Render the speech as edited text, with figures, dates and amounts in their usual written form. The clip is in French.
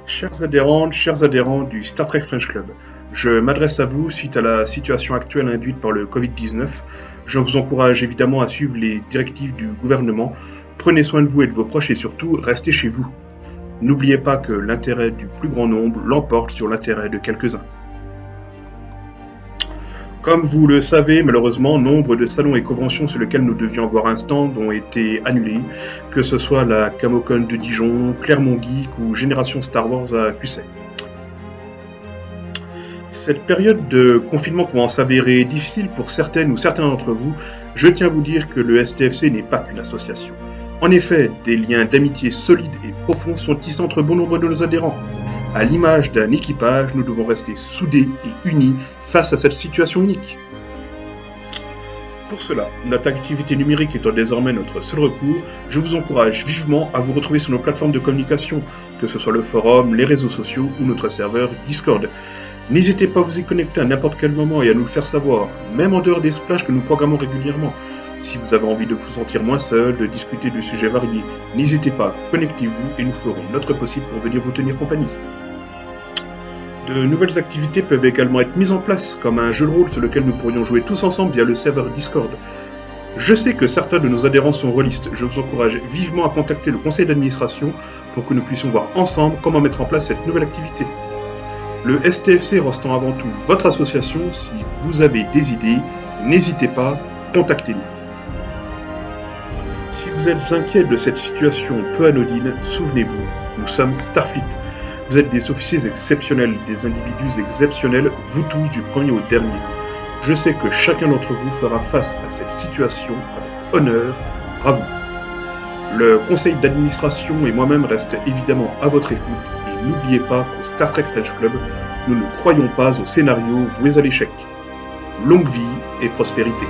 Chers adhérents du Star Trek French Club, je m'adresse à vous suite à la situation actuelle induite par le Covid-19. Je vous encourage évidemment à suivre les directives du gouvernement. Prenez soin de vous et de vos proches et surtout, restez chez vous. N'oubliez pas que l'intérêt du plus grand nombre l'emporte sur l'intérêt de quelques-uns. Comme vous le savez, malheureusement, nombre de salons et conventions sur lesquels nous devions avoir un stand ont été annulés, que ce soit la Camocon de Dijon, Clermont Geek ou Génération Star Wars à Cusset. Cette période de confinement pouvant s'avérer difficile pour certaines ou certains d'entre vous, je tiens à vous dire que le STFC n'est pas qu'une association. En effet, des liens d'amitié solides et profonds sont tissés entre bon nombre de nos adhérents. À l'image d'un équipage, nous devons rester soudés et unis face à cette situation unique. Pour cela, notre activité numérique étant désormais notre seul recours, je vous encourage vivement à vous retrouver sur nos plateformes de communication, que ce soit le forum, les réseaux sociaux ou notre serveur Discord. N'hésitez pas à vous y connecter à n'importe quel moment et à nous le faire savoir, même en dehors des splashs que nous programmons régulièrement. Si vous avez envie de vous sentir moins seul, de discuter de sujets variés, n'hésitez pas, connectez-vous et nous ferons notre possible pour venir vous tenir compagnie. De nouvelles activités peuvent également être mises en place, comme un jeu de rôle sur lequel nous pourrions jouer tous ensemble via le serveur Discord. Je sais que certains de nos adhérents sont rôlistes, je vous encourage vivement à contacter le conseil d'administration pour que nous puissions voir ensemble comment mettre en place cette nouvelle activité. Le STFC restant avant tout votre association, si vous avez des idées, n'hésitez pas, contactez-nous. Si vous êtes inquiet de cette situation peu anodine, souvenez-vous, nous sommes Starfleet. Vous êtes des officiers exceptionnels, des individus exceptionnels, vous tous du premier au dernier. Je sais que chacun d'entre vous fera face à cette situation avec honneur, bravo. Le conseil d'administration et moi-même restent évidemment à votre écoute et n'oubliez pas qu'au Star Trek French Club, nous ne croyons pas aux scénarios voués à l'échec. Longue vie et prospérité.